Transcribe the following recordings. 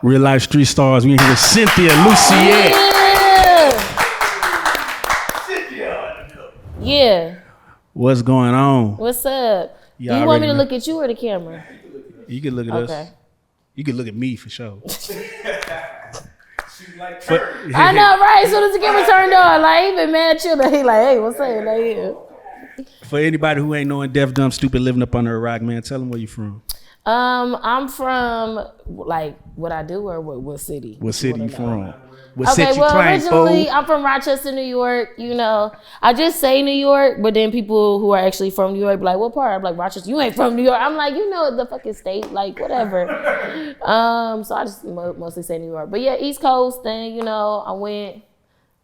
Real Life Street Stars. We in here with Cynthia Luccette. Yeah. What's going on? What's up? Do you want me to look at you or the camera? You can look at us. You can look at me for sure. I know, right? As soon as the camera turned on, like, he been mad chill. He like, hey, what's up? Like, yeah. For anybody who ain't knowing deaf, dumb, stupid, living up under a rock, man, tell them where you from. I'm from, like, what I do or what city? What city you from? Originally, I'm from Rochester, New York. You know, I just say New York, but then people who are actually from New York be like, what part? I'm like, Rochester. You ain't from New York. I'm like, you know, the fucking state, like, whatever. So I just mostly say New York. But yeah, East Coast thing, you know, I went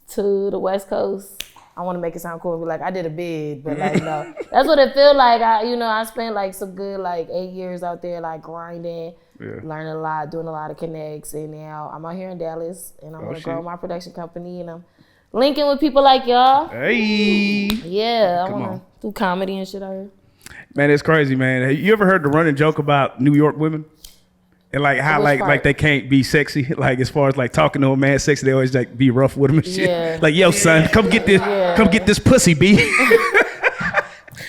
to the West Coast. I want to make it sound cool and be like, I did a bid, but like, no. That's what it feel like. I spent like some good, like 8 years out there, like grinding. Yeah. Learning a lot, doing a lot of connects, and now I'm out here in Dallas, and I'm gonna grow my production company, and I'm linking with people like y'all. Hey, yeah, I wanna do comedy and shit out here. Man, it's crazy, man. Have you ever heard the running joke about New York women and like how like they can't be sexy, like as far as like talking to a man sexy, they always like be rough with him and shit. Yeah. Like, yo, son, come get this pussy, B.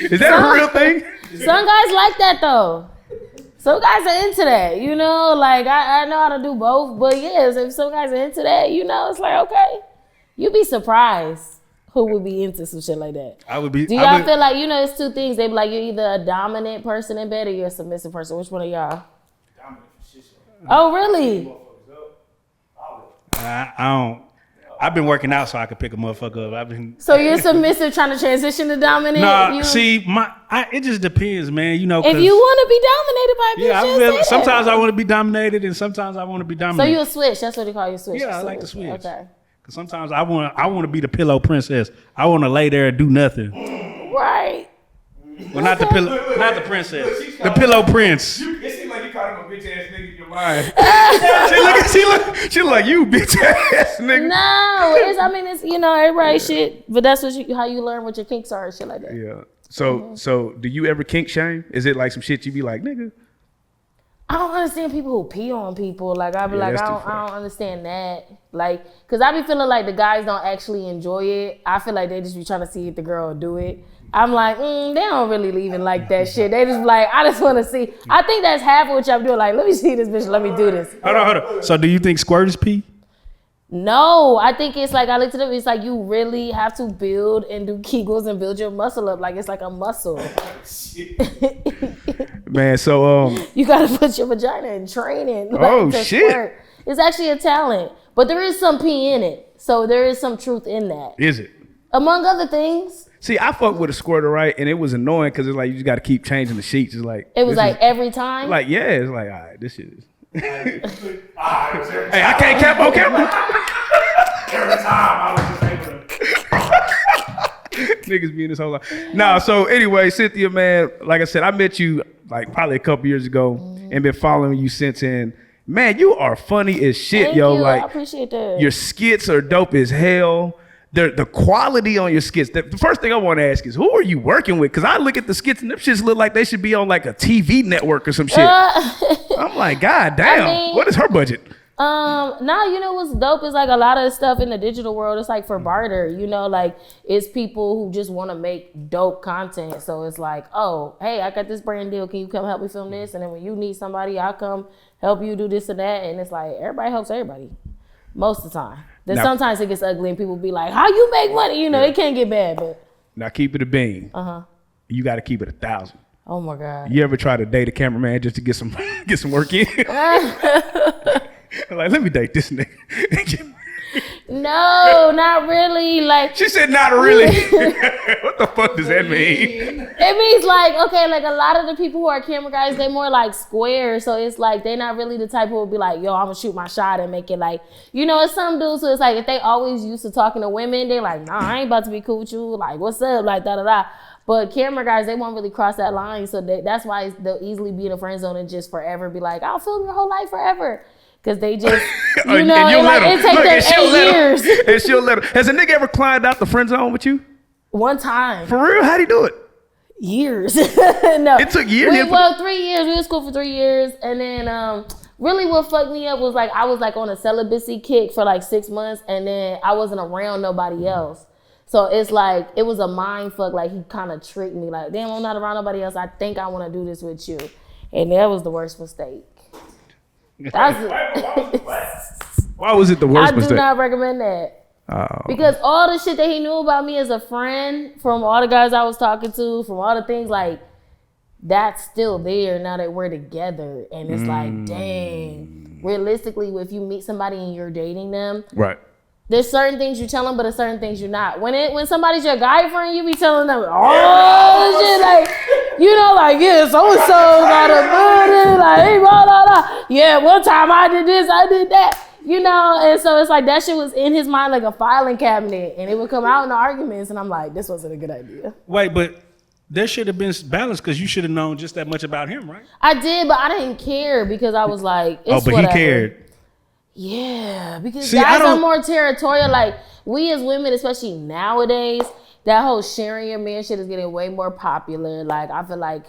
Is that a real thing? Some guys like that though. Some guys are into that, you know, like I know how to do both, but yes, if some guys are into that, you know, it's like, okay, you'd be surprised who would be into some shit like that. I would be. Do y'all feel like, you know, it's two things. They be like, you're either a dominant person in bed or you're a submissive person. Which one are y'all? Dominant for shit. Oh, really? I don't. I've been working out so I could pick a motherfucker up. So you're submissive trying to transition to dominant? Nah, see, it just depends, man. You know, if you want to be dominated by a bitch, sometimes I want to be dominated, and sometimes I want to be dominated. So you a switch? That's what they call you, switch. Yeah, I like to switch. Okay. Because sometimes I want to be the pillow princess. I want to lay there and do nothing. Right. Well, not the princess. The pillow prince. It seems like you called him a bitch ass nigga in your mind. she look, you bitch ass nigga. No, it's you know, everybody shit, but that's how you learn what your kinks are and shit like that. Yeah. So do you ever kink shame? Is it like some shit you be like, nigga? I don't understand people who pee on people. Like, I be like, I don't understand that. Like, cause I be feeling like the guys don't actually enjoy it. I feel like they just be trying to see if the girl will do it. I'm like, they don't really even like that shit. They just like, I just want to see. I think that's half of what y'all doing. Like, let me see this bitch. Let me do this. Hold on. So do you think squirters pee? No, I think it's like, I looked at it, it's like you really have to build and do Kegels and build your muscle up. Like, it's like a muscle. Man, so you gotta put your vagina in training. Like, shit. Squirt. It's actually a talent, but there is some pee in it. So there is some truth in that. Is it? Among other things. See, I fuck with a squirter, right? And it was annoying because it's like you just got to keep changing the sheets. It's like it was like every time. Like, yeah, it's like, all right, this shit is. Hey, I can't cap on camera. Every time I was just able to. Niggas be in this whole life. Nah, so anyway, Cynthia, man, like I said, I met you like probably a couple years ago and been following you since. And man, you are funny as shit, Thank yo. you. Like, I appreciate that. Your skits are dope as hell. The quality on your skits. The first thing I want to ask is, who are you working with? Because I look at the skits and them shits look like they should be on like a TV network or some shit. I'm like, God damn, what is her budget? Nah, you know what's dope is like a lot of stuff in the digital world, it's like for barter, you know, like it's people who just want to make dope content. So it's like, oh, hey, I got this brand deal. Can you come help me film this? And then when you need somebody, I'll come help you do this and that. And it's like, everybody helps everybody most of the time. Then sometimes it gets ugly and people be like, how you make money? You know, it can't get bad, but. Now keep it a bean. You got to keep it 1,000. Oh my God. You ever try to date a cameraman just to get some work in? Like, let me date this nigga. No, not really. Like, she said, not really. What the fuck does that mean? It means like, okay, like a lot of the people who are camera guys, they more like square. So it's like, they're not really the type who will be like, yo, I'm gonna shoot my shot and make it like, you know, it's some dudes who it's like, if they always used to talking to women, they like, nah, I ain't about to be cool with you. Like, what's up? Like, da-da-da. But camera guys, they won't really cross that line. So that's why they'll easily be in a friend zone and just forever be like, I'll film your whole life forever. Because they just, you know, it takes them 8 years. And she'll let her. Has a nigga ever climbed out the friend zone with you? One time. For real? How'd he do it? Years. No. It took years? 3 years. We were in school for 3 years. And then really what fucked me up was like I was like on a celibacy kick for like 6 months, and then I wasn't around nobody else. So it's like it was a mind fuck. Like he kind of tricked me. Like, damn, I'm not around nobody else. I think I want to do this with you, and that was the worst mistake. Why was it the worst mistake? I do not recommend that. Oh. Because all the shit that he knew about me as a friend, from all the guys I was talking to, from all the things, like, that's still there now that we're together. And it's like, dang. Realistically, if you meet somebody and you're dating them, right, there's certain things you tell them, but there's certain things you're not. When somebody's your guy friend, you be telling them all shit, like, you know, like, yeah, so-and-so got a booty, like, hey, blah, blah, blah. Yeah, one time I did this, I did that. You know, and so it's like that shit was in his mind like a filing cabinet, and it would come out in the arguments, and I'm like, this wasn't a good idea. Wait, but there should have been balance because you should have known just that much about him, right? I did, but I didn't care because I was like, it's but whatever. He cared. Yeah, because guys are more territorial. Like, we as women, especially nowadays, that whole sharing your man shit is getting way more popular. Like, I feel like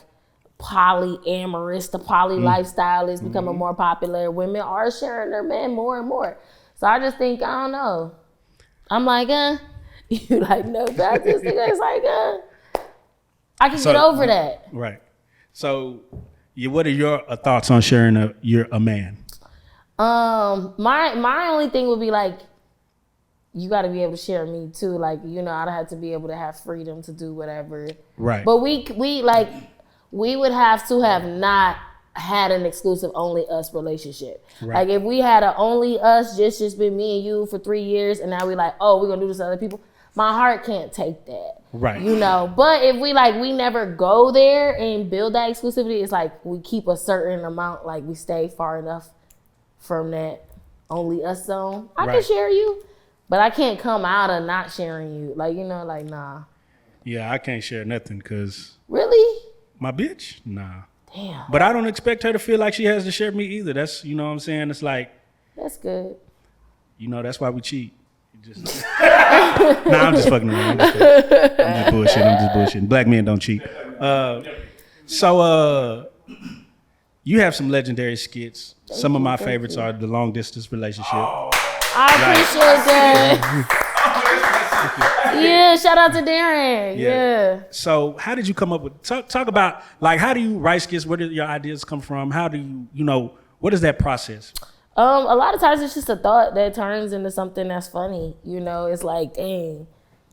polyamorous, the poly lifestyle is becoming more popular. Women are sharing their men more and more. So I just think, I don't know. I'm like, you like, no, that's just it's like, I can get over that. Right. So, what are your thoughts on sharing a man? My only thing would be like, you got to be able to share me too. Like, you know, I'd have to be able to have freedom to do whatever. Right. But we would have to have not had an exclusive only us relationship. Right. Like, if we had a only us, just been me and you for 3 years, and now we like, oh, we're gonna do this to other people. My heart can't take that. Right. You know, but if we never go there and build that exclusivity, it's like we keep a certain amount, like we stay far enough from that only us zone. I can share you, but I can't come out of not sharing you. Like, you know, like, nah. Yeah, I can't share nothing because. Really? My bitch? Nah. Damn. But I don't expect her to feel like she has to share me either. That's, you know what I'm saying? It's like. That's good. You know, that's why we cheat. I'm just fucking around. I'm just bullshitting. Black men don't cheat. So you have some legendary skits. Some of my favorites are the long distance relationship. I appreciate that. Yeah, shout out to Darren. Yeah. So how did you come up with, talk about, like, how do you write skits? Where do your ideas come from? How do you know, what is that process? A lot of times it's just a thought that turns into something that's funny. You know, it's like, dang.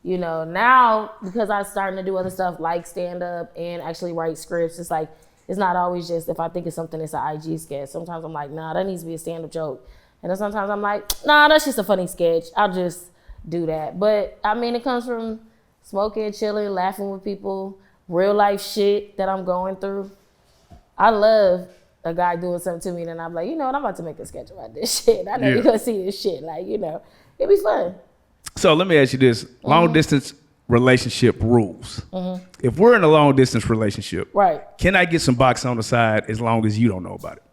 You know, now because I'm starting to do other stuff like stand up and actually write scripts, it's like, it's not always just if I think of something, it's an IG sketch. Sometimes I'm like, nah, that needs to be a stand up joke. And then sometimes I'm like, nah, that's just a funny sketch. I'll just do that. But I mean, it comes from smoking, chilling, laughing with people, real life shit that I'm going through. I love a guy doing something to me, and then I'm like, you know what, I'm about to make a sketch about this shit. I know you're gonna see this shit. Like, you know, it'd be fun. So let me ask you this: long distance relationship rules. If we're in a long distance relationship, right? Can I get some box on the side as long as you don't know about it?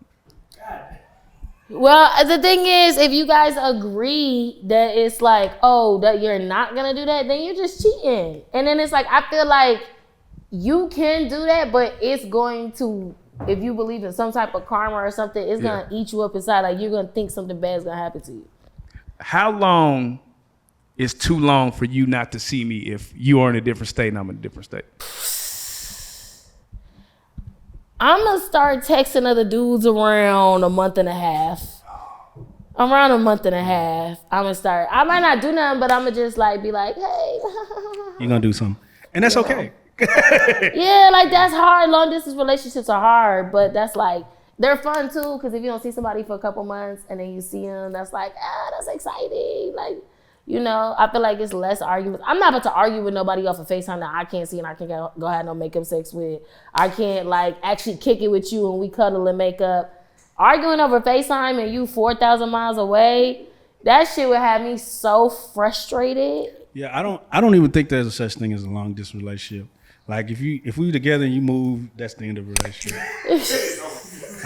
Well, the thing is, if you guys agree that it's like, oh, that you're not gonna do that, then you're just cheating. And then it's like, I feel like you can do that, but it's going to, if you believe in some type of karma or something, it's gonna eat you up inside. Like, you're gonna think something bad is gonna happen to you. How long is too long for you not to see me if you are in a different state and I'm in a different state? I'm gonna start texting other dudes around a month and a half. Around a month and a half, I'm gonna start. I might not do nothing, but I'm gonna just like be like, hey. You're gonna do something. And that's okay. Yeah, like that's hard. Long distance relationships are hard, but that's like, they're fun too, because if you don't see somebody for a couple months and then you see them, that's like, that's exciting. Like, you know, I feel like it's less arguments. I'm not about to argue with nobody off of FaceTime that I can't see and I can't go have no makeup sex with. I can't like actually kick it with you and we cuddle and make up. Arguing over FaceTime and you 4,000 miles away, that shit would have me so frustrated. Yeah, I don't even think there's a such thing as a long distance relationship. Like if we were together and you move, that's the end of the relationship.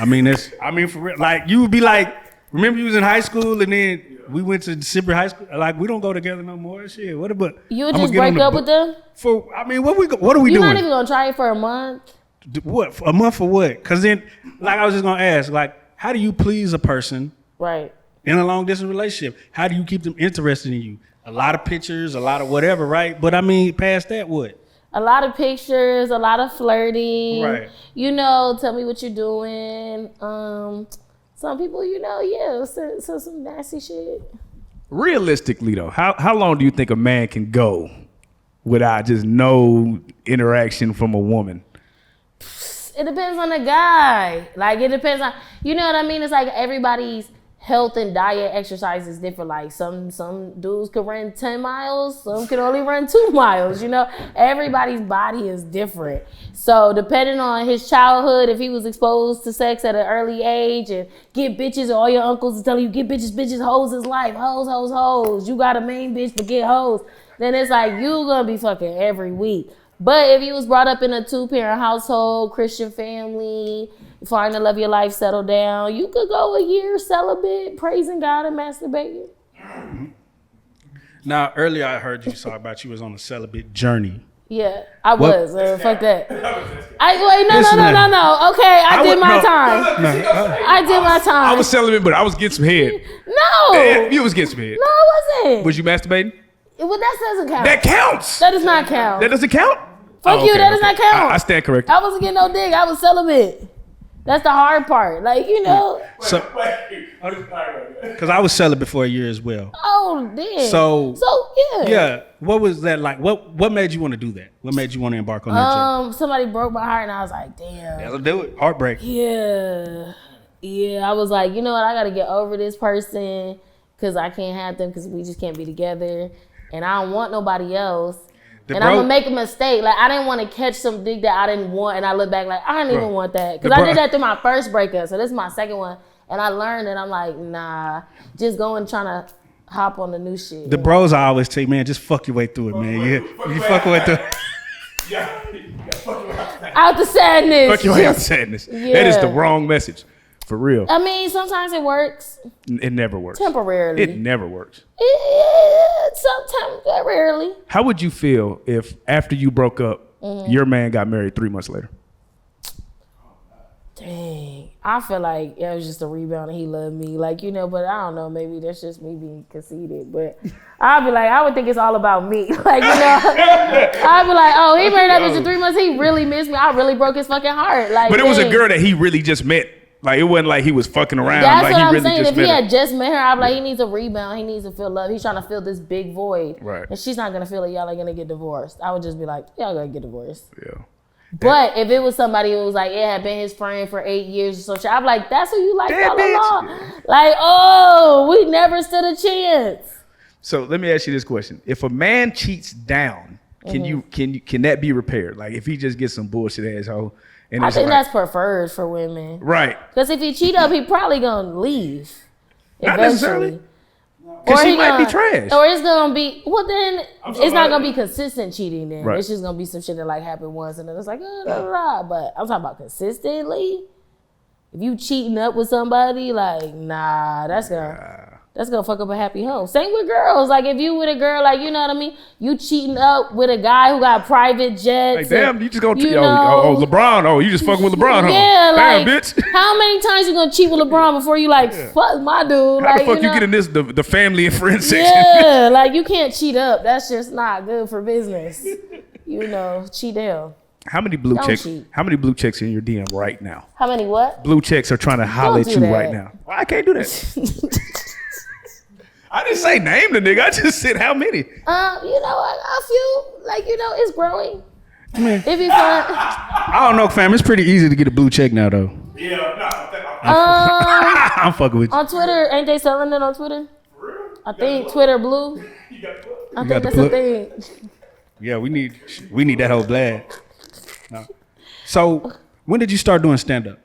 I mean for real. Like you would be like, remember you was in high school and then we went to separate high school. Like we don't go together no more. Shit. What about you would just break up with them? For I mean, what are we doing? You're not even gonna try it for a month? What, a month for what? Cause then, like I was just gonna ask, like how do you please a person Right. in a long distance relationship? How do you keep them interested in you? A lot of pictures, a lot of whatever, right? But I mean, past that, what? A lot of pictures, a lot of flirting. Right. You know, tell me what you're doing. Some people, you know, yeah, so some nasty shit. Realistically though, how long do you think a man can go without just no interaction from a woman? It depends on the guy. Like, it depends on, you know what I mean? It's like everybody's health and diet exercise is different. Like some dudes can run 10 miles, some can only run 2 miles, you know? Everybody's body is different. So depending on his childhood, if he was exposed to sex at an early age and get bitches, all your uncles is telling you, get bitches, hoes is life, hoes. You got a main bitch, but get hoes. Then it's like, you gonna be fucking every week. But if you was brought up in a 2-parent household, Christian family, find the love of your life, settle down, you could go a year celibate, praising God and masturbating. Now, earlier I heard you talk about you was on a celibate journey. Yeah, I was. Fuck that. No. Okay, I did my time. I did my time. I was celibate, but I was getting some head. No. You was getting some head. No, I wasn't. Was you masturbating? Well, that doesn't count. That counts. That does not count. That doesn't count? Fuck you, that does not count. I stand corrected. I wasn't getting no dick. I was celibate. That's the hard part. Like, you know. Because I was celibate for a year as well. Oh, damn. So yeah. Yeah. What was that like? What made you want to do that? What made you want to embark on that journey? Somebody broke my heart and I was like, damn. That'll do it. Heartbreak. Yeah. I was like, you know what? I got to get over this person because I can't have them because we just can't be together. And I don't want nobody else. I'm going to make a mistake. Like, I didn't want to catch some dick that I didn't want. And I look back like, I didn't even want that. Because I did that through my first breakup. So this is my second one. And I learned and I'm like, nah, just going trying to hop on the new shit. The bros I always tell you, man, just fuck your way through it, man. You fuck your way through it. Out the sadness. Fuck your way out the sadness. Yeah. That is the wrong message. For real. I mean, sometimes it works. It never works. Temporarily. It never works. Sometimes rarely. How would you feel if after you broke up, your man got married 3 months later? Dang. I feel like it was just a rebound and he loved me. Like, you know, but I don't know. Maybe that's just me being conceited. But I'd be like, I would think it's all about me. Like, you know, I'd be like, oh, he married that bitch in 3 months. He really missed me. I really broke his fucking heart. Like, but it was a girl that he really just met. Like, it wasn't like he was fucking around. That's like, what I'm really saying. Just If he met had just met her, I'd be like, he needs a rebound. He needs to feel love. He's trying to fill this big void. Right. And she's not going to feel it. Y'all are going to get divorced. I would just be like, y'all going to get divorced. Yeah. But if it was somebody who was like, it had been his friend for 8 years or so, I'd be like, that's who you like all along. Like, oh, we never stood a chance. So let me ask you this question. If a man cheats down, can that be repaired? Like, if he just gets some bullshit asshole. And I think that's preferred for women. Right. Because if he cheat up, he probably gonna leave. Not eventually. necessarily. Because he might be trash. Or it's gonna be, well then, it's not gonna be consistent cheating then. Right. It's just gonna be some shit that like happened once and then it's like, But I'm talking about consistently. If you cheating up with somebody, like, nah, that's gonna fuck up a happy home. Same with girls. Like, if you with a girl, like, you know what I mean? You cheating up with a guy who got private jets. Like, damn, you just gonna cheat. LeBron. Oh, you just fucking with LeBron, huh? Yeah, damn, like, bitch. How many times you gonna cheat with LeBron before you like, fuck my dude? How like, the fuck you get in this, the family and friends section? Yeah, like, you can't cheat up. That's just not good for business. You know, cheat down. How many blue checks? cheat. How many blue checks in your DM right now? How many what? Blue checks are trying to holler at do you that. right now. Well, I can't do that. I didn't say name the nigga. I just said how many. You know, I feel like, you know, it's growing. It'd be fun. I don't know, fam. It's pretty easy to get a blue check now, though. I'm fucking with you. On Twitter, ain't they selling it on Twitter? I think Twitter Blue. I think that's a thing. Yeah, we need that whole glad. No. So, when did you start doing stand-up?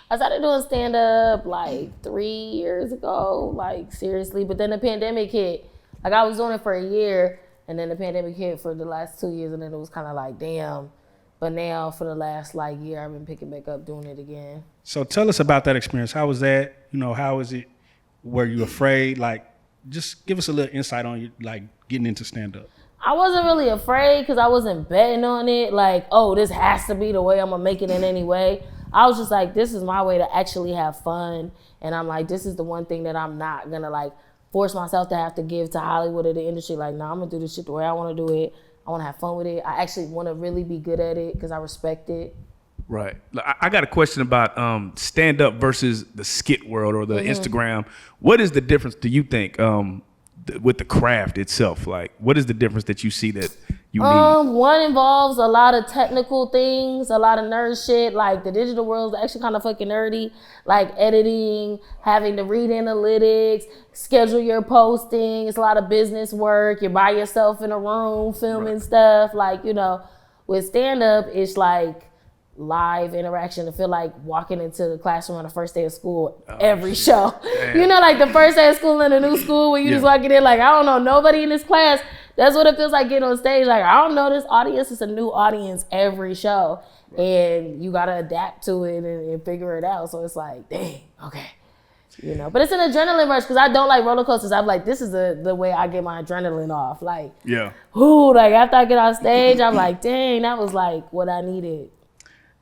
I started doing stand-up like 3 years ago, like seriously. But then the pandemic hit. Like, I was doing it for a year, and then the pandemic hit for the last 2 years, and then it was kind of like, damn. But now for the last like year, I've been picking back up doing it again. So tell us about that experience. How was that? You know, how was it? Were you afraid? Like, just give us a little insight on you, like getting into stand-up. I wasn't really afraid because I wasn't betting on it. Like, oh, this has to be the way I'm gonna make it in any way. I was just like, this is my way to actually have fun. And I'm like, this is the one thing that I'm not gonna like force myself to have to give to Hollywood or the industry. Like, nah, I'm gonna do this shit the way I wanna do it. I wanna have fun with it. I actually wanna really be good at it because I respect it. Right. I got a question about stand-up versus the skit world or the Instagram. What is the difference, do you think, with the craft itself? Like, what is the difference that you see that you need? One involves a lot of technical things, a lot of nerd shit. Like, the digital world is actually kind of fucking nerdy. Like, editing, having to read analytics, schedule your posting. It's a lot of business work. You're by yourself in a room filming stuff. Like, you know, with stand-up, it's like live interaction. To feel like walking into the classroom on the first day of school every show. Damn. You know, like the first day of school in a new school when you just walking in like, I don't know nobody in this class. That's what it feels like getting on stage. Like, I don't know this audience. It's a new audience every show. And you gotta adapt to it and figure it out. So it's like, dang, okay. You know, but it's an adrenaline rush because I don't like roller coasters. I'm like, this is the way I get my adrenaline off. Like, like after I get on stage, I'm like, dang, that was like what I needed.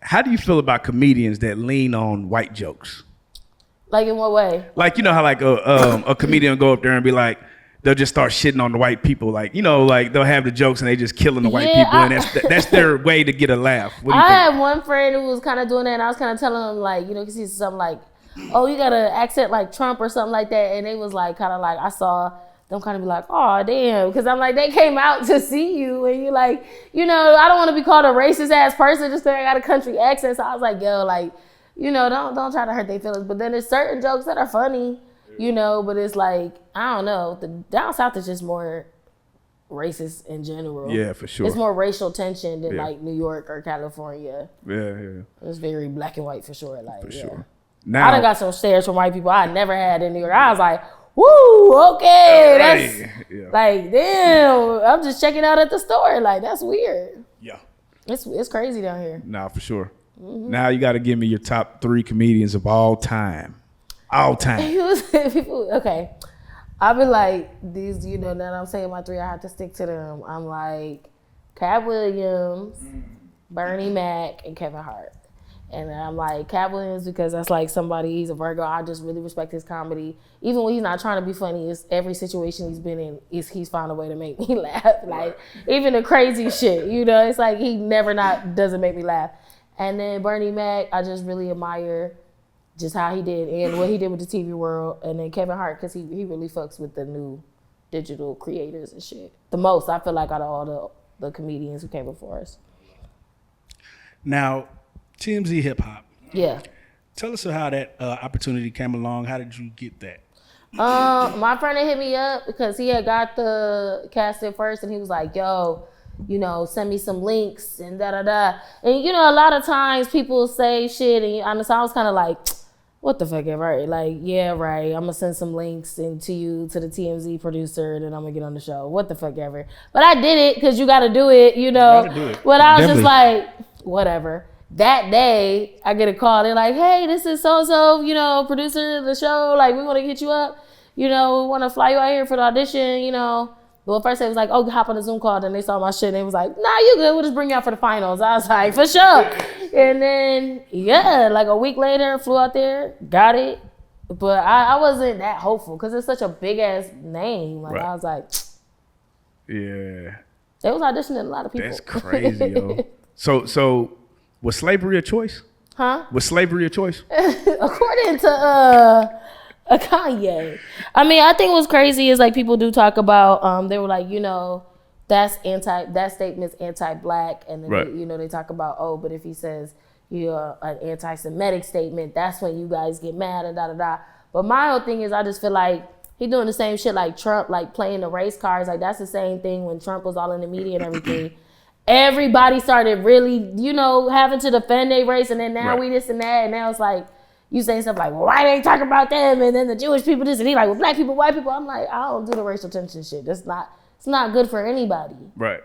How do you feel about comedians that lean on white jokes? Like, in what way? Like, you know how like a comedian will go up there and be like, they'll just start shitting on the white people. Like, you know, like they'll have the jokes and they just killing the white people. And that's their way to get a laugh. What do you think? I had one friend who was kind of doing that, and I was kind of telling him, like, you know, because he's something like, oh, you got an accent like Trump or something like that. And they was like, kind of like, I saw them kind of be like, oh, damn. Because I'm like, they came out to see you. And you like, you know, I don't want to be called a racist ass person just because I got a country accent. So I was like, yo, like, you know, don't try to hurt their feelings. But then there's certain jokes that are funny, you know, but it's like, I don't know. The down south is just more racist in general. Yeah, for sure. It's more racial tension than like New York or California. Yeah. It's very black and white for sure. Like, for sure. Now, I done got some stares from white people I never had in New York. I was like, woo, okay, that's like, damn, I'm just checking out at the store. Like, that's weird. Yeah. It's crazy down here. Nah, for sure. Now you got to give me your top 3 comedians of all time. All time. People, okay. I've been like, these, you know, now that I'm saying my 3, I have to stick to them. I'm like, Katt Williams, Bernie Mac, and Kevin Hart. And I'm like, Katt Williams, because that's like somebody, he's a Virgo. I just really respect his comedy. Even when he's not trying to be funny, it's every situation he's been in, he's found a way to make me laugh. Like, even the crazy shit, you know, it's like he never doesn't make me laugh. And then Bernie Mac, I just really admire just how he did and what he did with the TV world. And then Kevin Hart, because he really fucks with the new digital creators and shit. The most, I feel like, out of all the comedians who came before us. Now, TMZ Hip Hop. Yeah. Tell us how that opportunity came along. How did you get that? My friend had hit me up because he had got the casting first, and he was like, yo, you know, send me some links and da-da-da. And, you know, a lot of times people say shit, and honestly, I was kind of like, what the fuck, right? Like, yeah, right. I'm going to send some links to the TMZ producer, and then I'm going to get on the show. What the fuck ever. But I did it because you got to do it, you know. But I was just like, whatever. That day, I get a call. They're like, hey, this is so-and-so, you know, producer of the show. Like, we want to get you up. You know, we want to fly you out here for the audition, you know. Well, first they was like, oh, hop on a Zoom call. Then they saw my shit, and they was like, nah, you good. We'll just bring you out for the finals. I was like, for sure. And then, yeah, like a week later, flew out there, got it. But I wasn't that hopeful because it's such a big-ass name. Like, I was like, yeah. They was auditioning a lot of people. That's crazy, yo. So was slavery a choice? Huh? Was slavery a choice? According to Kanye. I mean, I think what's crazy is like people do talk about, they were like, you know, that statement's anti-black. And then, you know, they talk about, oh, but if he says you're an anti-Semitic statement, that's when you guys get mad and da-da-da. But my whole thing is I just feel like he doing the same shit like Trump, like playing the race cards. Like that's the same thing when Trump was all in the media and everything. Everybody started really, you know, having to defend their race, and then now we this and that, and now it's like you saying stuff like, well, why they talking about them, and then the Jewish people this, and he like, well, black people, white people. I'm like, I don't do the racial tension shit. It's not good for anybody. Right.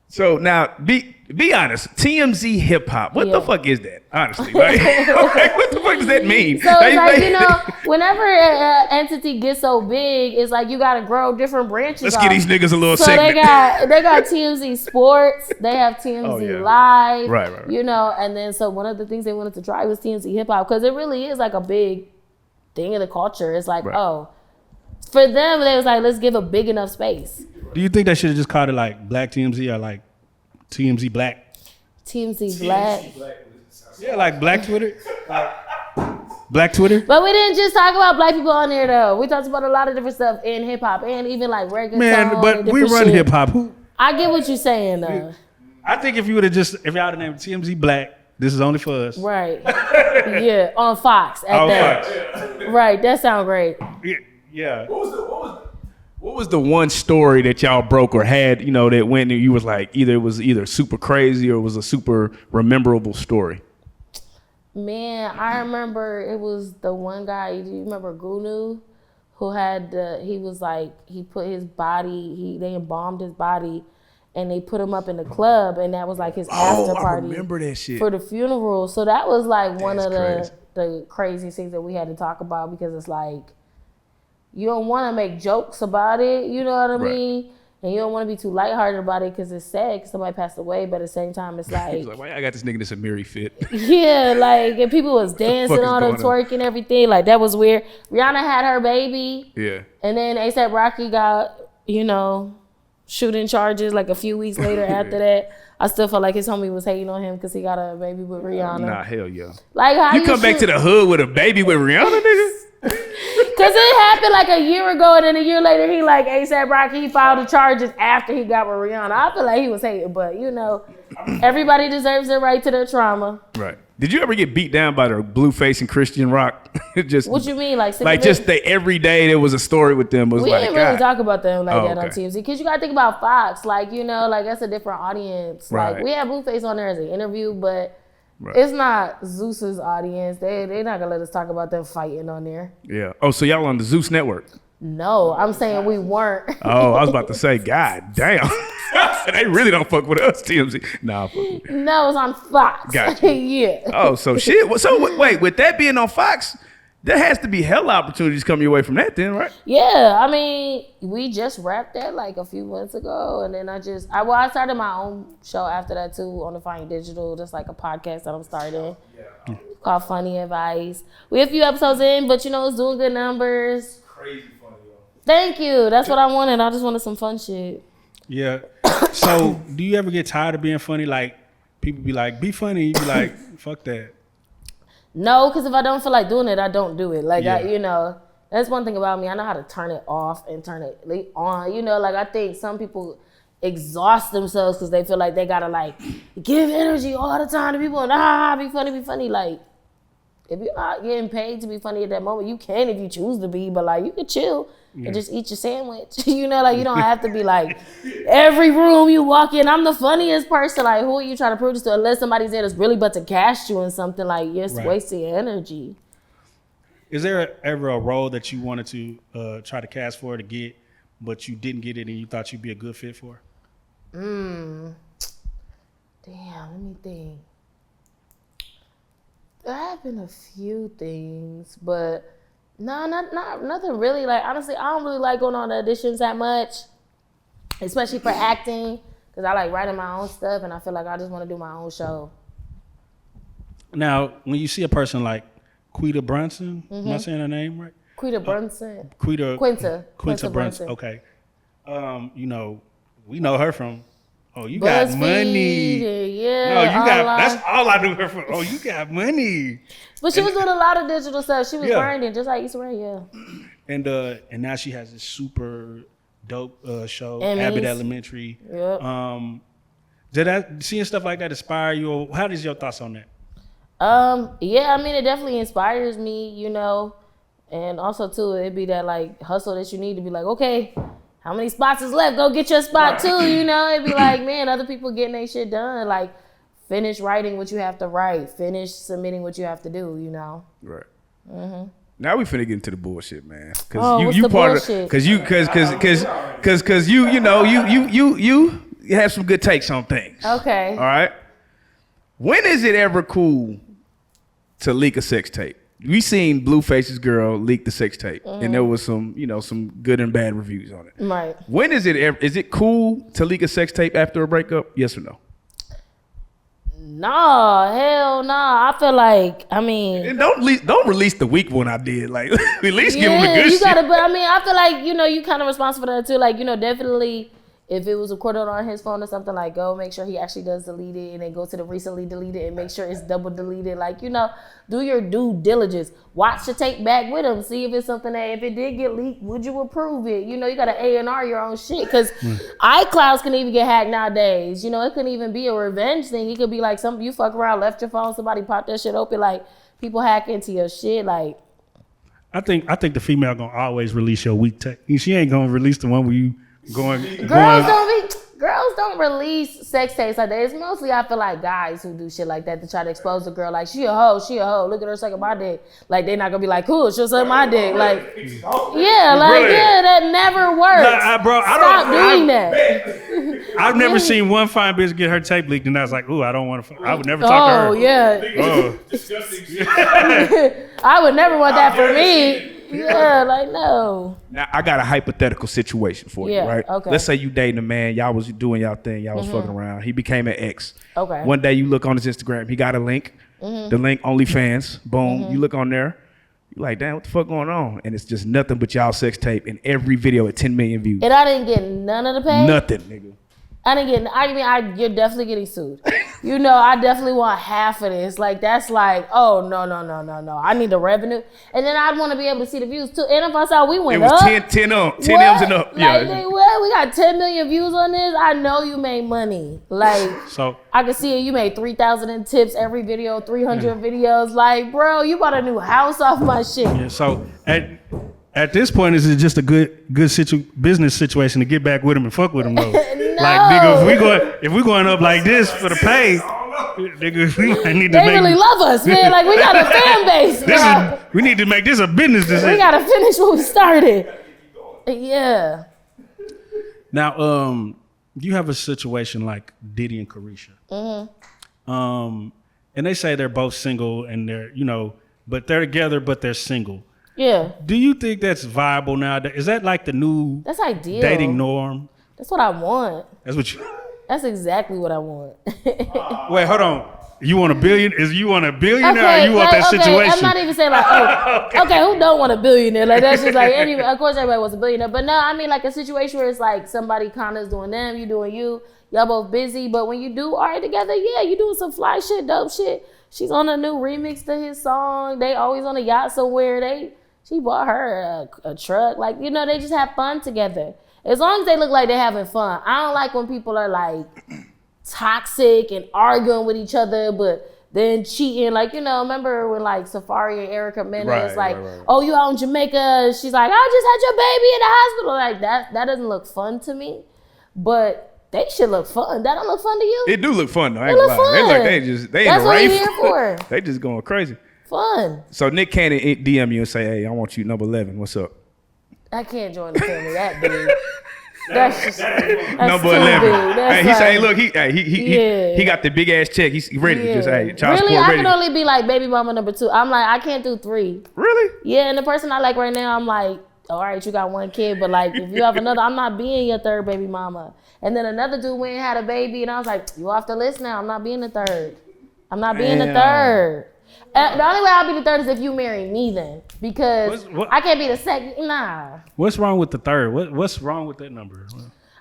So now, be honest. TMZ Hip Hop. What the fuck is that? Honestly, like, what the fuck does that mean? So it's like, whenever an entity gets so big, it's like you got to grow different branches. Let's give these niggas a little so segment. they got TMZ Sports. They have TMZ Live. Right. You know, and then so one of the things they wanted to try was TMZ Hip Hop because it really is like a big thing in the culture. It's like, for them, they was like, let's give a big enough space. Do you think they should have just called it like Black TMZ or like TMZ Black? TMZ Black. Yeah, like Black Twitter. Black Twitter. But we didn't just talk about black people on there though. We talked about a lot of different stuff in hip hop and even like reggaeton. Man, but we run hip hop. I get what you're saying though. I think if y'all would have named TMZ Black, this is only for us. Right. Yeah, on Fox at that. Fox. Right, that sounds great. Yeah. What was the one story that y'all broke or had, you know, that went and you was like, it was either super crazy or it was a super rememberable story? Man, I remember it was the one guy, do you remember Goonew? Who had, he was like, he put his body, they embalmed his body and they put him up in the club and that was like his after party. I remember that shit. For the funeral. So that was like one of the crazy things that we had to talk about because it's like, you don't want to make jokes about it, you know what I mean? And you don't want to be too lighthearted about it because it's sad because somebody passed away, but at the same time, it's like... He's like, why I got this nigga this Amiri fit? Yeah, like, and people was dancing on them, twerking, everything. Like, that was weird. Rihanna had her baby. Yeah. And then A$AP Rocky got, you know, shooting charges like a few weeks later after that. I still felt like his homie was hating on him because he got a baby with Rihanna. Nah, hell yeah. Like, how you come back to the hood with a baby with Rihanna, nigga? Because it happened like a year ago, and then a year later, he like A$AP Rocky, he filed the charges after he got with Rihanna. I feel like he was hating, but you know, everybody deserves their right to their trauma. Right. Did you ever get beat down by the Blueface and Chrisean Rock? Just what you mean, like just every day there was a story with them. We didn't really talk about them like that on TMZ because you gotta think about Fox, like you know, like that's a different audience. Right. Like we had Blueface on there as an interview, but. Right. It's not Zeus's audience. They're not gonna let us talk about them fighting on there. Yeah. Oh, so y'all on the Zeus network? No, I'm saying we weren't. Oh, I was about to say, God damn. They really don't fuck with us, TMZ. Nah, fuck with me. No, it's on Fox. Gotcha. Yeah. Oh, so shit. So wait, with that being on Fox, there has to be hell opportunities coming your way from that then, right? Yeah, I mean, we just wrapped that like a few months ago, and then I started my own show after that too on the Fine Digital, just like a podcast that I'm starting called Funny Advice. We're a few episodes in, but you know, it's doing good numbers. Crazy funny, yo. Thank you. That's what I wanted. I just wanted some fun shit. Yeah. So, do you ever get tired of being funny? Like, people be like, be funny. You be like, fuck that. No, because if I don't feel like doing it, I don't do it. Like, you know, that's one thing about me. I know how to turn it off and turn it on. You know, like I think some people exhaust themselves because they feel like they gotta like give energy all the time to people and be funny. Like, if you're not getting paid to be funny at that moment, you can if you choose to be, but like you can chill and just eat your sandwich. You know, like you don't have to be like every room you walk in, I'm the funniest person. Like who are you trying to prove this to? Unless somebody's there that's really about to cast you in something, like you're wasting your energy. Is there ever a role that you wanted to try to cast for to get, but you didn't get it and you thought you'd be a good fit for? Damn, let me think. There have been a few things, but no, not nothing really. Like honestly, I don't really like going on auditions that much, especially for acting, because I like writing my own stuff, and I feel like I just want to do my own show. Now, when you see a person like Quita Bronson, am I saying her name right? Quita Bronson. Quinta Bronson. Okay. You know, we know her from. Oh, you got money. Yeah. No, you got. That's all I knew her from. Oh, you got money. But she was doing a lot of digital stuff. She was grinding just like Issa Rae, And now she has this super dope show, Emmys. Abbott Elementary. Yep. Did seeing stuff like that inspire you? Or how is your thoughts on that? Yeah, I mean, it definitely inspires me, you know, and also too, it'd be that like hustle that you need to be like, okay, how many spots is left? Go get your spot too, you know? It'd be like, man, other people getting their shit done. Like, finish writing what you have to write. Finish submitting what you have to do, you know? Right. Mm-hmm. Now we finna get into the bullshit, man. Cause what's you the part bullshit? of, cause you know, you have some good takes on things. Okay. All right. When is it ever cool to leak a sex tape? We seen Blueface's girl leak the sex tape, and there was some, some good and bad reviews on it. Right. When is it cool to leak a sex tape after a breakup? Yes or no? Nah, hell nah. I feel like, And don't release the weak one I did. Like, at least give them the good you shit. gotta. But I feel like you kind of responsible for that too. Like, definitely. If it was recorded on his phone or something, like, go make sure he actually does delete it, and then go to the recently deleted and make sure it's double deleted. Like, do your due diligence. Watch the tape back with him. See if it's something that, if it did get leaked, would you approve it? You got to A&R your own shit. Because iClouds can even get hacked nowadays. It couldn't even be a revenge thing. It could be like you fuck around, left your phone, somebody popped that shit open. Like, people hack into your shit. Like, I think the female gonna always release your weak tape. She ain't gonna release the one where you Girls don't release sex tapes like that. It's mostly, I feel like, guys who do shit like that to try to expose a girl. Like, she a hoe. Look at her sucking my dick. Like, they not gonna be like, cool, she'll suck my dick. Like, that never works. Stop doing that. I've never seen one fine bitch get her tape leaked, and I was like, ooh, I don't want to. I would never talk to her. Oh yeah. I would never want that for me. Yeah, like, no. Now, I got a hypothetical situation for you, right? Okay. Let's say you dating a man, y'all was doing y'all thing, y'all was fucking around. He became an ex. Okay. One day you look on his Instagram, he got a link, the link OnlyFans, boom, you look on there, you like, damn, what the fuck going on? And it's just nothing but y'all sex tape in every video at 10 million views. And I didn't get none of the pay? Nothing, nigga. You're definitely getting sued. I definitely want half of this. Like, that's like, oh, no. I need the revenue. And then I'd want to be able to see the views too. And if I saw we went up. It was 10 M's and up. Like, we got 10 million views on this. I know you made money. Like, so I can see it. You made 3,000 in tips every video, 300 videos. Like, bro, you bought a new house off my shit. Yeah, so at this point, is it just a good business situation to get back with him and fuck with him though? No. Like, nigga, if we going up like this for the pay, nigga, we might need to they really love us, man. Like, we got a fan base. We need to make this a business decision. We gotta finish what we started. Yeah. Now, you have a situation like Diddy and Chrisean. And they say they're both single and they're, but they're together, but they're single. Yeah. Do you think that's viable nowadays? Is that like the new ideal dating norm? That's what I want. That's exactly what I want. Wait, hold on. You want a billion? You want a billionaire or you want that situation? I'm not even saying like, okay, who don't want a billionaire? Like, that's just like, anyway, of course everybody wants a billionaire. But no, I mean like a situation where it's like somebody kind of is doing them, you doing you, y'all both busy. But when you do art together, yeah, you doing some fly shit, dope shit. She's on a new remix to his song. They always on a yacht somewhere. She bought her a truck. Like, they just have fun together. As long as they look like they're having fun. I don't like when people are like toxic and arguing with each other, but then cheating. Like, remember when like Safari and Erica Mena is like, oh, you out in Jamaica? She's like, I just had your baby in the hospital. Like, that doesn't look fun to me. But they should look fun. That don't look fun to you? It do look fun though. It look fun. They in That's the what rave. we're here for. They just going crazy. Fun. So Nick Cannon DM you and say, hey, I want you number 11. What's up? I can't join the family that big. That's number 11. Hey, he say, look, he got the big ass check. He's ready to just, hey, child really, support I ready. can only be like baby mama number 2. I'm like, I can't do 3. Really? Yeah, and the person I like right now, I'm like, all right, you got 1 kid, but like if you have another, I'm not being your 3rd baby mama. And then another dude went and had a baby, and I was like, you off the list now. I'm not being the 3rd. I'm not being the 3rd. The only way I'll be the 3rd is if you marry me then. Because I can't be the 2nd. Nah. What's wrong with the 3rd? What's wrong with that number?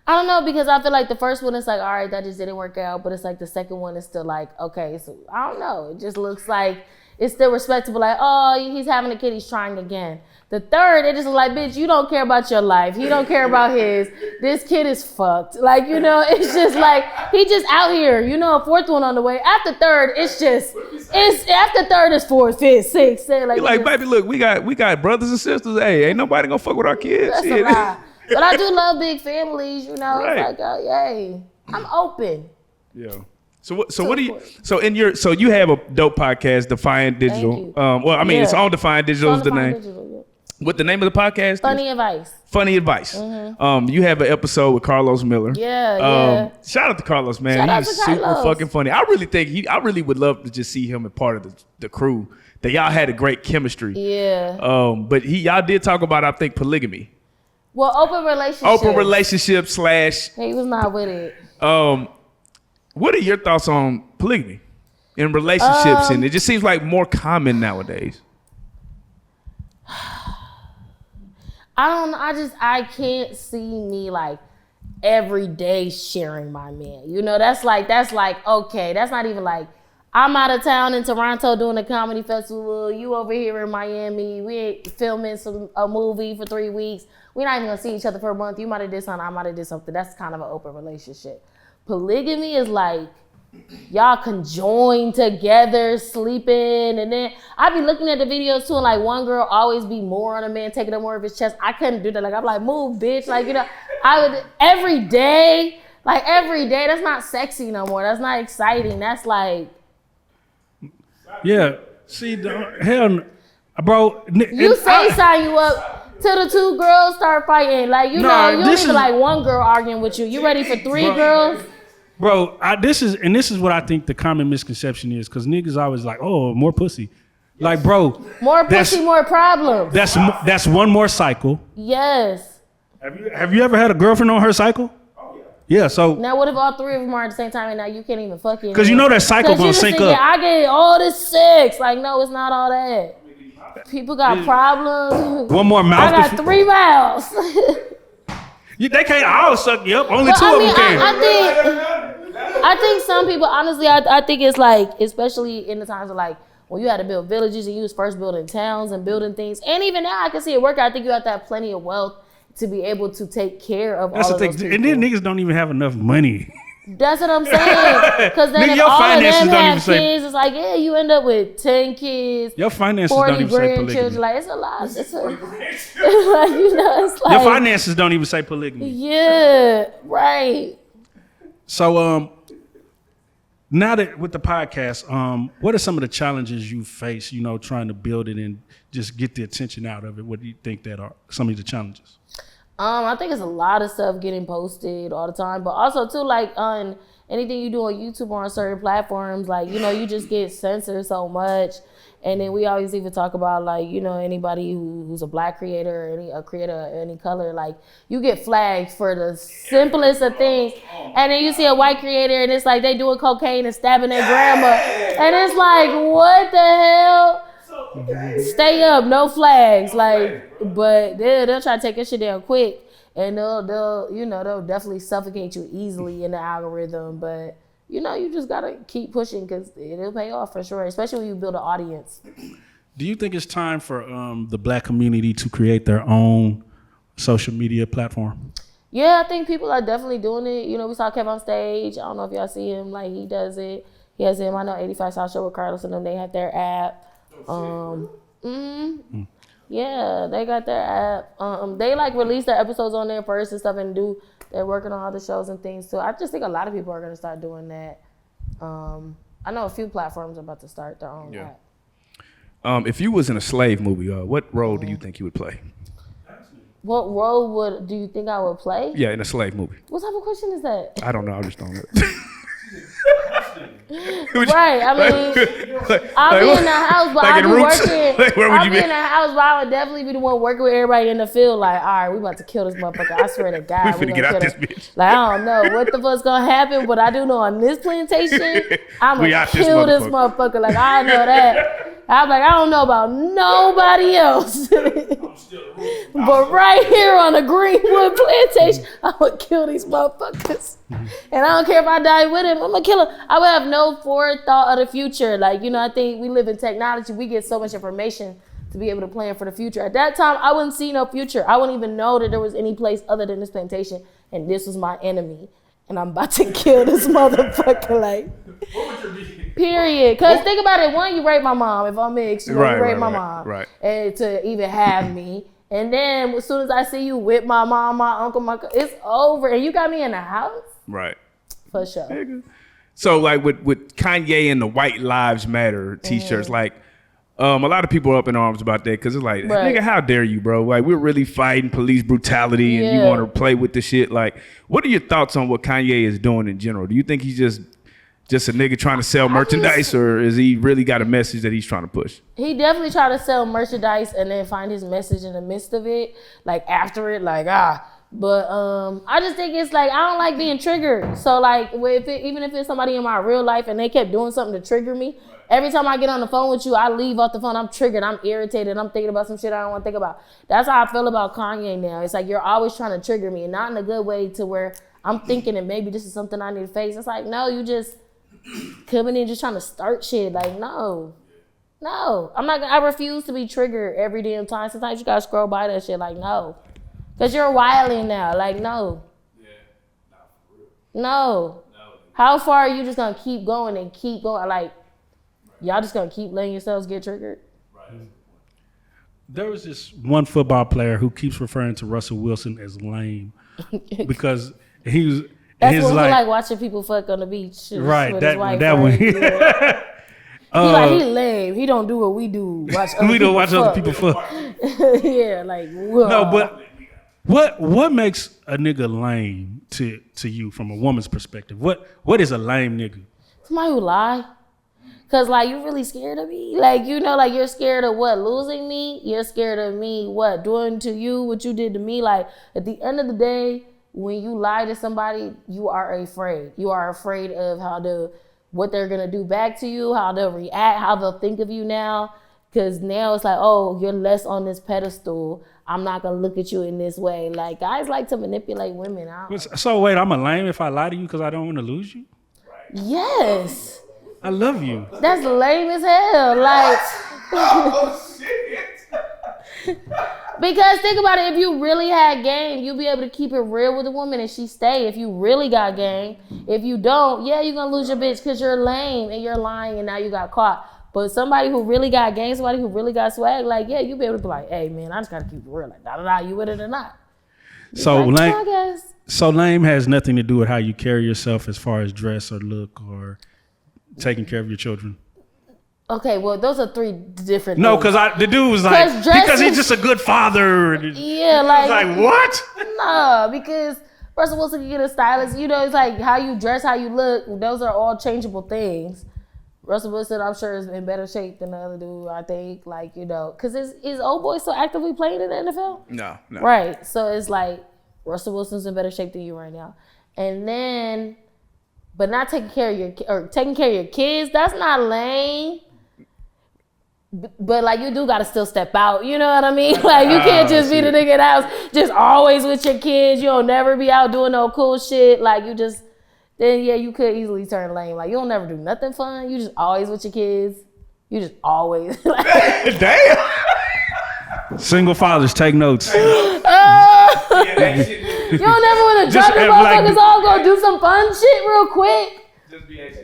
I don't know, because I feel like the first one is like, all right, that just didn't work out. But it's like the second one is still like, okay, so I don't know. It just looks like it's still respectable. Like, oh, he's having a kid, he's trying again. The 3rd, it just like, bitch, you don't care about your life. He don't care about his. This kid is fucked. Like, it's just like, he just out here. A 4th one on the way. After 3rd, after 3rd is 4th, 5th, 6th. Like, baby, look, we got brothers and sisters. Hey, ain't nobody gonna fuck with our kids. That's a lie. But I do love big families, Right. It's like, oh, yay. I'm open. Yeah. So what do you? So you have a dope podcast, Defiant Digital. Thank you. It's on Defiant Digital is the name. Digital, yeah. What the name of the podcast? Funny Advice. Funny Advice. You have an episode with Carlos Miller. Yeah. Shout out to Carlos, man. Shout out He's to super Carlos. fucking funny. I really would love to just see him as part of the crew. That y'all had a great chemistry. Yeah. But y'all did talk about, I think, polygamy. Well, open relationship. Open relationship / He was not with it. What are your thoughts on polygamy in relationships? And it just seems like more common nowadays. I don't know. I can't see me like every day sharing my man. You know, that's like, okay, that's not even like, I'm out of town in Toronto doing a comedy festival. You over here in Miami. We ain't filming a movie for 3 weeks. We're not even gonna see each other for a month. You might have did something, I might have did something. That's kind of an open relationship. Polygamy is like, y'all conjoined together, sleeping, and then I be looking at the videos too, and like one girl always be more on a man, taking up more of his chest. I couldn't do that. Like I'm like, move, bitch. Like, you know, I would every day. That's not sexy no more. That's not exciting. That's like, yeah. See, hell, bro. you sign you up till the two girls start fighting. Like, you know, you don't even like one girl arguing with you. You ready for 3 girls? Bro, this is what I think the common misconception is, because niggas always like, oh, more pussy. Like, bro. More pussy, more problems. That's one more cycle. Yes. Have you ever had a girlfriend on her cycle? Yeah, so. Now, what if all 3 of them are at the same time and now you can't even fuck it? Because you know that cycle gonna sync up. I get all this sex. Like, no, it's not all that. People got problems. One more mouth. I got 3 mouths. They can't all suck you up. Only 2 of them can. I think some people, honestly, I think it's like, especially in the times of like, when you had to build villages and you was first building towns and building things. And even now, I can see it work. I think you have to have plenty of wealth to be able to take care of all of those people. And then niggas don't even have enough money. That's what I'm saying. Because then Nigga, if your all of finances them don't have even say- kids, it's like, yeah, you end up with 10 kids, Your finances 40 don't even say grandchildren. polygamy. Like, it's a lot. It's like, you know, it's like. Your finances don't even say polygamy. Yeah, right. So, now that with the podcast, what are some of the challenges you face, you know, trying to build it and just get the attention out of it? What do you think that are some of the challenges? I think it's a lot of stuff getting posted all the time, but also too, like on anything you do on YouTube or on certain platforms, like, you know, you just get censored so much. And then we always even talk about, like, you know, anybody who's a black creator or a creator of any color, like, you get flagged for the simplest of things. And then you see a white creator and it's like they doing cocaine and stabbing their grandma. And it's like, what the hell? Stay up, no flags. Like, but they'll try to take this shit down quick. And they'll definitely suffocate you easily in the algorithm. But, you know, you just gotta keep pushing because it'll pay off for sure, especially when you build an audience. Do you think it's time for the black community to create their own social media platform? Yeah, I think people are definitely doing it. You know, we saw Kev on stage. I don't know if y'all see him. Like, he does it. He has him. I know 85 South Show with Carlos and them. They have their app. Yeah, they got their app. They like release their episodes on there first and stuff, and they're working on other shows and things too. I just think a lot of people are gonna start doing that. I know a few platforms are about to start their own app. If you was in a slave movie, what role do you think you would play? What role do you think I would play? Yeah, in a slave movie. What type of question is that? I don't know. I just don't know. Right, I mean, I'll be in the house, but I'll be working. I'll be in the house, but I would definitely be the one working with everybody in the field. Like, all right, we about to kill this motherfucker. I swear to God, we finna get out this bitch. Like, I don't know what the fuck's gonna happen, but I do know on this plantation, I'm gonna kill this motherfucker. Like, I know that. I'm like, I don't know about nobody else. But right here on the Greenwood plantation, I'm gonna kill these motherfuckers. And I don't care if I die with him, I'm gonna kill him. I would have no forethought of the future. Like, you know, I think we live in technology. We get so much information to be able to plan for the future. At that time, I wouldn't see no future. I wouldn't even know that there was any place other than this plantation. And this was my enemy. And I'm about to kill this motherfucker, like, period. Because think about it, one, you rape my mom. If I'm mixed, you rape my mom. Right. And to even have me. And then as soon as I see you with my mom, my uncle, it's over. And you got me in the house? Right. For sure. So, like, with Kanye and the White Lives Matter t-shirts, like, A lot of people are up in arms about that because it's like, nigga, how dare you, bro? Like, we're really fighting police brutality and you want to play with the shit. Like, what are your thoughts on what Kanye is doing in general? Do you think he's just a nigga trying to sell merchandise, or is he really got a message that he's trying to push? He definitely tried to sell merchandise and then find his message in the midst of it, like after it, like But I just think it's like, I don't like being triggered. So like, even if it's somebody in my real life and they kept doing something to trigger me, every time I get on the phone with you, I leave off the phone, I'm triggered, I'm irritated, I'm thinking about some shit I don't want to think about. That's how I feel about Kanye now. It's like, you're always trying to trigger me, and not in a good way to where I'm thinking that maybe this is something I need to face. It's like, no, you just coming in just trying to start shit. Like, no, I refuse to be triggered every damn time. Sometimes you gotta scroll by that shit. Like, no, because you're wilding now. Like, no. No. How far are you just gonna keep going and keep going? Like, y'all just gonna keep letting yourselves get triggered? There was this one football player who keeps referring to Russell Wilson as lame because he was. That's what he like watching people fuck on the beach. Right, that one. Yeah. He lame. He don't do what we do. We don't watch other people fuck. Yeah, like, whoa. No, but what makes a nigga lame to you from a woman's perspective? What is a lame nigga? Somebody who lie. Cause like, you really scared of me? Like, you know, like, you're scared of what? Losing me? You're scared of me what? Doing to you what you did to me? Like, at the end of the day, when you lie to somebody, you are afraid. You are afraid of what they're gonna do back to you, how they'll react, how they'll think of you now. Cause now it's like, oh, you're less on this pedestal. I'm not gonna look at you in this way. Like, guys like to manipulate women. So wait, I'm a lame if I lie to you because I don't want to lose you? Yes. I love you. That's lame as hell. Like, Oh shit. because think about it, if you really had game, you'll be able to keep it real with a woman and she stay. If you really got game. If you don't, you're gonna lose your bitch because you're lame and you're lying and now you got caught. But somebody who really got game, somebody who really got swag, like, you'll be able to be like, hey man, I just gotta keep it real. Like, you with it or not? So like, lame, so lame has nothing to do with how you carry yourself as far as dress or look or taking care of your children. Okay, well, those are three different No, things. because the dude was like, because he's just a good father. Yeah, like, like, what? No, because Russell Wilson can get a stylist. You know, it's like how you dress, how you look. Those are all changeable things. Russell Wilson, I'm sure, is in better shape than the other dude, I think. Like, you know, because is old boy still actively playing in the NFL? No. Right. So it's like Russell Wilson's in better shape than you right now. And then, but not taking care of your kids, that's not lame. But like, you do gotta still step out, you know what I mean? Like, you can't just be the nigga in the house, just always with your kids. You'll never be out doing no cool shit. Like, then you could easily turn lame. Like, you don't never do nothing fun. You just always with your kids. You just always. Damn. Single fathers, take notes. You don't never want to drop your motherfuckers all go do some fun shit real quick.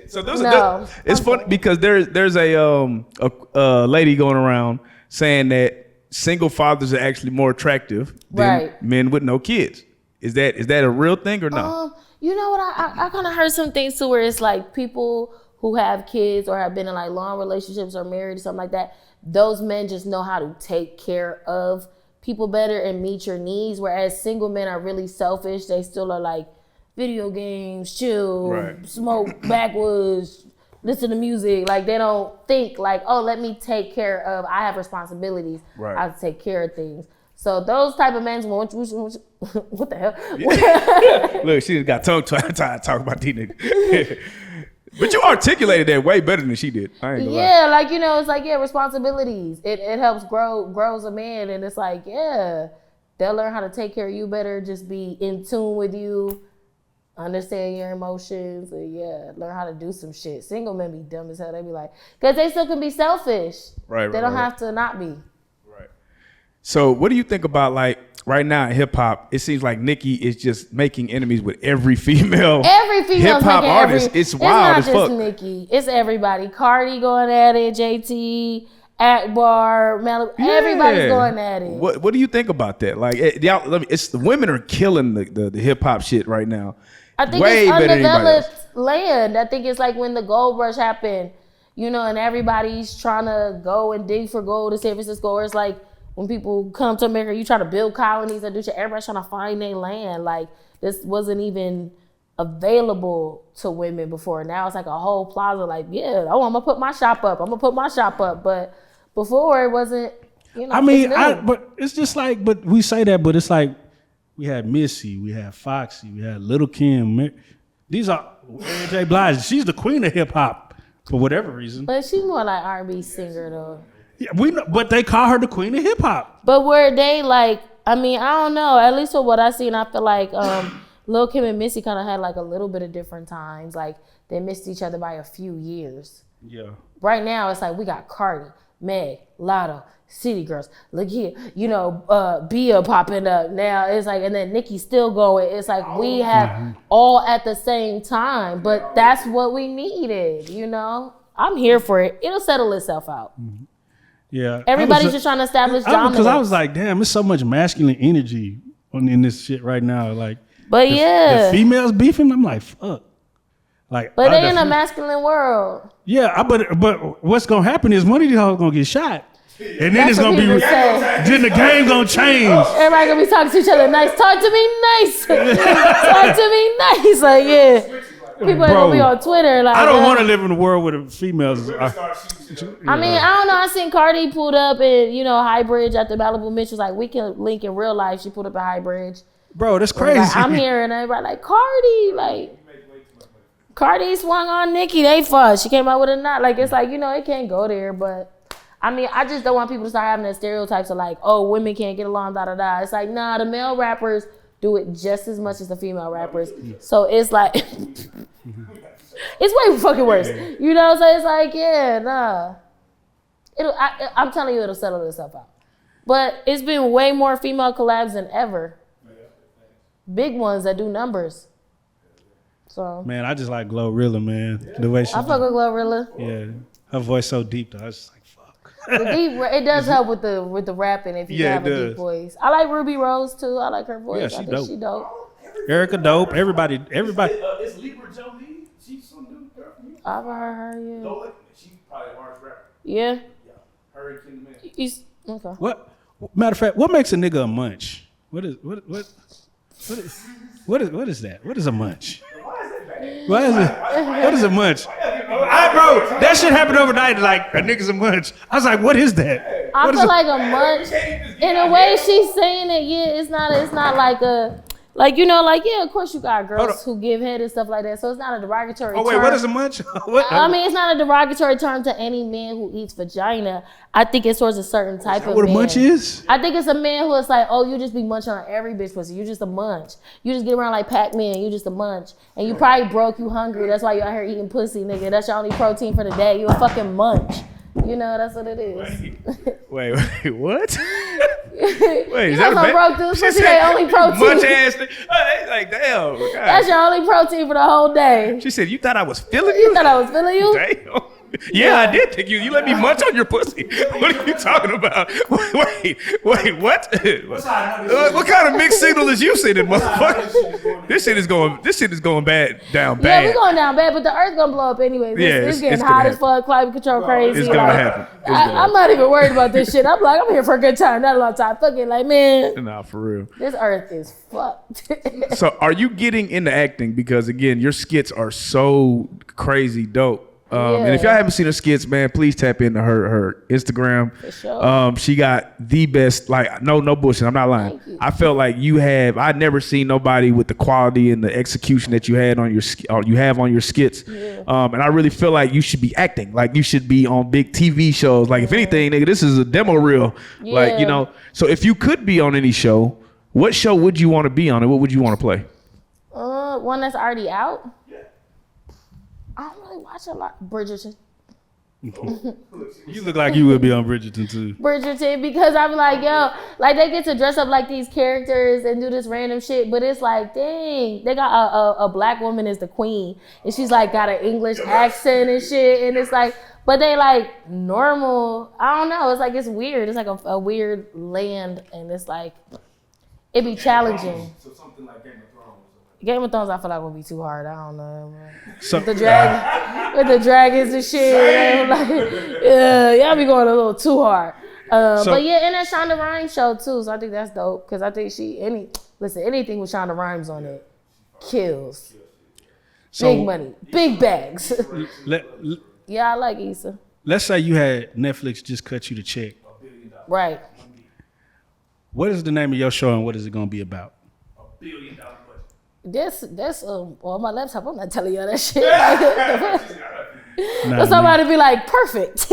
So it's funny because there's a lady going around saying that single fathers are actually more attractive than men with no kids. Is that a real thing or no? You know what? I kind of heard some things too where it's like people who have kids or have been in like long relationships or married or something like that. Those men just know how to take care of people better and meet your needs. Whereas single men are really selfish. They still are like, video games, chill, smoke backwoods, listen to music. Like, they don't think like, oh, let me take care of, I have responsibilities. I have to take care of things. So those type of men, what the hell? Look, she just got tongue tied talking about these niggas. But you articulated that way better than she did. I ain't gonna lie. Like, you know, it's like, responsibilities. It helps grows a man, and it's like, they'll learn how to take care of you better, just be in tune with you. Understand your emotions, and learn how to do some shit. Single men be dumb as hell. They be like, because they still can be selfish. They don't have to not be. Right. So what do you think about, like, right now in hip hop, it seems like Nicki is just making enemies with every female hip hop artist. It's wild as fuck. It's not just Nicki. It's everybody. Cardi going at it, JT, Akbar, Malibu, everybody's going at it. What do you think about that? Like, it's the women are killing the hip hop shit right now. I think it's undeveloped land. I think it's like when the gold rush happened. you know, and everybody's trying to go and dig for gold in San Francisco. Or it's like when people come to America, you try to build colonies and do shit. Everybody's trying to find their land. Like, this wasn't even available to women before. Now it's like a whole plaza. Like, yeah, oh, I'm gonna put my shop up. But before it wasn't. You know, I mean, but it's just like, but we say that, but it's like we had Missy, we had Foxy, we had Little Kim. These are Mary J. Blige. She's the queen of hip hop for whatever reason. But she's more like R&B singer though. Yeah, we know, but they call her the queen of hip hop. But were they like? I mean, I don't know. At least for what I seen, I feel like Lil Kim and Missy kind of had like a little bit of different times. Like they missed each other by a few years. Yeah. Right now, it's like we got Cardi, Meg, Lotto, City Girls. Look here, you know, Bia popping up now. It's like, and then Nicki's still going. It's like we have all at the same time, but that's what we needed. You know, I'm here for it. It'll settle itself out. Yeah. Everybody's just trying to establish dominance. Because I was like, damn, there's so much masculine energy in this shit right now. Like, but the females beefing. I'm like, fuck. Like, but they in a masculine world. Yeah, but what's gonna happen is one of these hoes gonna get shot, and then it's gonna be then the game gonna change. Everybody gonna be talking to each other nice. Talk to me nice. Talk to me nice. Like, yeah. People are gonna be on Twitter. Like, I don't want to live in a world where the females. I mean, I don't know. I seen Cardi pulled up in, you know, High Bridge at the Malibu Mitch. Was like, we can link in Real Life. She pulled up at High Bridge. Bro, that's crazy. Like, I'm here and everybody like, Cardi, like. Cardi swung on Nicki. They fussed. She came out with a knot. Like, it's like, you know, it can't go there. But, I mean, I just don't want people to start having that stereotypes of like, oh, women can't get along, da-da-da. It's like, nah, the male rappers do it just as much as the female rappers. So it's like, it's way fucking worse. You know, so it's like, yeah, nah. I'm telling you, it'll settle itself out. But it's been way more female collabs than ever. Big ones that do numbers. So. Man, I just like Glorilla, man. The way she. I fuck with Glorilla. Yeah, her voice so deep though. I was just like, fuck. It does help with the rapping if you have a deep voice. I like Ruby Rose too. I like her voice. Yeah, I think she dope. Erica dope. Everybody. Is Libra Jolie? She's some new girl from you. I've heard her. Yeah. Lola, she's probably the hardest rapper. Yeah. Yeah. Her and King the Man. Okay. What? Matter of fact, what makes a nigga a munch? What is that? What is a munch? What is it? What is a munch? Bro, that shit happened overnight. Like, a nigga's a munch. I was like, what is that? I feel like a munch. In a way she's saying it, yeah, it's not like a, like, you know, like, yeah, of course you got girls who give head and stuff like that. So it's not a derogatory term. Oh, wait, what is a munch? I mean, it's not a derogatory term to any man who eats vagina. I think it's towards a certain type of man. What a munch is? I think it's a man who is like, oh, you just be munching on every bitch pussy. You just a munch. You just get around like Pac-Man. You just a munch. And you probably broke, you hungry. That's why you out here eating pussy, nigga. That's your only protein for the day. You a fucking munch. You know, that's what it is. Wait, what? Wait, is that some broke dudes pussy they only protein? Munch ass like, damn. God. That's your only protein for the whole day. She said, you thought I was feeling you? You thought I was feeling you? Damn. Yeah, I did think you. You let me munch on your pussy. What are you talking about? Wait, what? What kind of mixed signal is you sending, motherfucker? This shit is going bad. Yeah, we're going down bad, but the earth gonna blow up anyways. It's getting hot as fuck, climate control crazy. It's gonna happen. I'm not even worried about this shit. I'm like, I'm here for a good time, not a long time. Fucking like, man. Nah, for real. This earth is fucked. So are you getting into acting? Because again, your skits are so crazy dope. And if y'all haven't seen her skits, man, please tap into her Instagram. For sure. She got the best, like, no bullshit. I'm not lying. I felt like I'd never seen nobody with the quality and the execution that you have on your skits. Yeah. And I really feel like you should be acting. Like, you should be on big TV shows. Like, if anything, nigga, this is a demo reel. Yeah. Like, you know, so if you could be on any show, what show would you want to be on and what would you want to play? One that's already out? I don't really watch a lot. Bridgerton. You look like you would be on Bridgerton too. Bridgerton, because I'm like, yo, like they get to dress up like these characters and do this random shit, but it's like, dang, they got a black woman as the queen, and she's like got an English accent and shit, and it's like, but they like normal. I don't know. It's like it's weird. It's like a weird land, and it's like it be challenging. So something like Game of Thrones. Game of Thrones, I feel like would be too hard. I don't know. So With the dragons and shit. Like, yeah, y'all be going a little too hard. But yeah, and that Shonda Rhimes show too. So I think that's dope because I think anything with Shonda Rhimes on it kills. Big money, big bags. Yeah, I like Issa. Let's say you had Netflix just cut you the check. Right. What is the name of your show and what is it going to be about? $1 billion budget. That's on my laptop. I'm not telling y'all that shit. So somebody be like, perfect.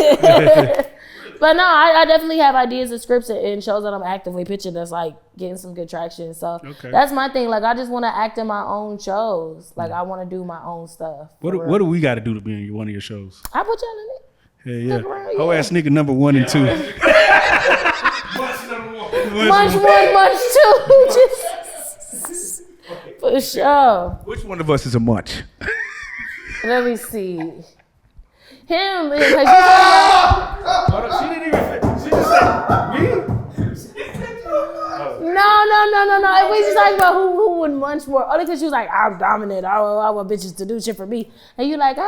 But no, I definitely have ideas and scripts and shows that I'm actively pitching that's like getting some good traction. So that's my thing. Like I just want to act in my own shows. Like I want to do my own stuff. What do we got to do to be in one of your shows? I put y'all in it. Yeah. Whole ass nigga number 1 and 2. Munch number 1. Munch 1, Munch 2. Just for sure. Which one of us is a munch? Let me see. Him. Hold on, she didn't even fit. She just said, me? No. If we just talking about who would munch more, only because she was like, I'm dominant. I want bitches to do shit for me. And you like, I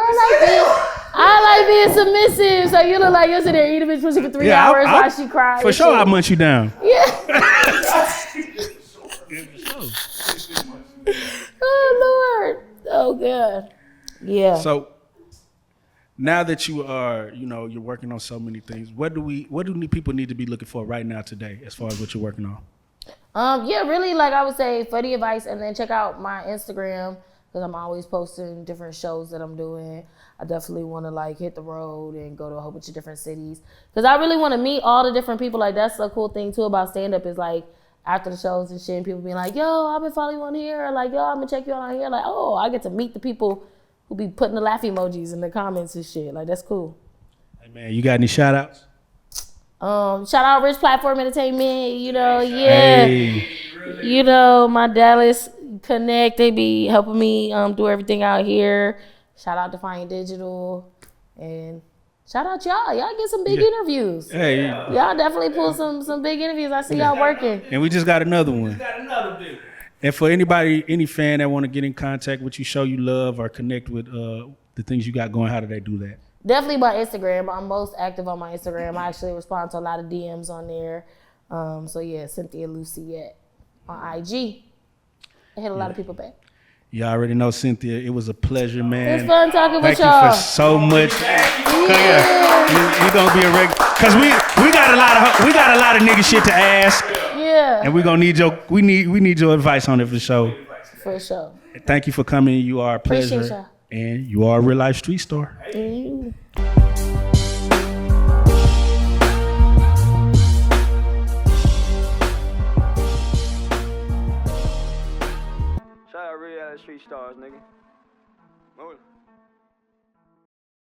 like being submissive. So you look like you're sitting there eating a bitch pussy for 3 hours while she cries. For sure, I'll munch you down. Yeah. Oh Lord. Oh God. Yeah. So now that you are, you're working on so many things, what do people need to be looking for right now today as far as what you're working on? Yeah, really, like I would say for the advice, and then check out my Instagram because I'm always posting different shows that I'm doing. I definitely want to like hit the road and go to a whole bunch of different cities because I really want to meet all the different people. Like that's the cool thing too about stand-up is like after the shows and shit, and people being like, yo, I've been following you on here, or like, yo, I'm gonna check you out on here. Like, oh, I get to meet the people who be putting the laugh emojis in the comments and shit. Like that's cool. Hey man, you got any shout outs? Shout out Rich Platform Entertainment, Hey. My Dallas Connect, they be helping me do everything out here. Shout out Defiant Digital and shout out y'all. Y'all get some big interviews. Hey. Y'all definitely pull some big interviews. I see y'all working. And we just got another one. We got another big. And for anybody, any fan that want to get in contact with you, show you love or connect with the things you got going, how do they do that? Definitely my Instagram. I'm most active on my Instagram. I actually respond to a lot of DMs on there. So yeah, Cynthia Luccette on IG. I hit a lot of people back. You already know Cynthia. It was a pleasure, man. It's fun talking with y'all. Thank you for so much. Yeah. You gonna be a regular, cause we got a lot of nigga shit to ask. Yeah. And we need your advice on it for sure. For sure. Thank you for coming. You are a pleasure. Appreciate y'all. And you are a real life street star. Mm. Shout out Real Street Stars, nigga.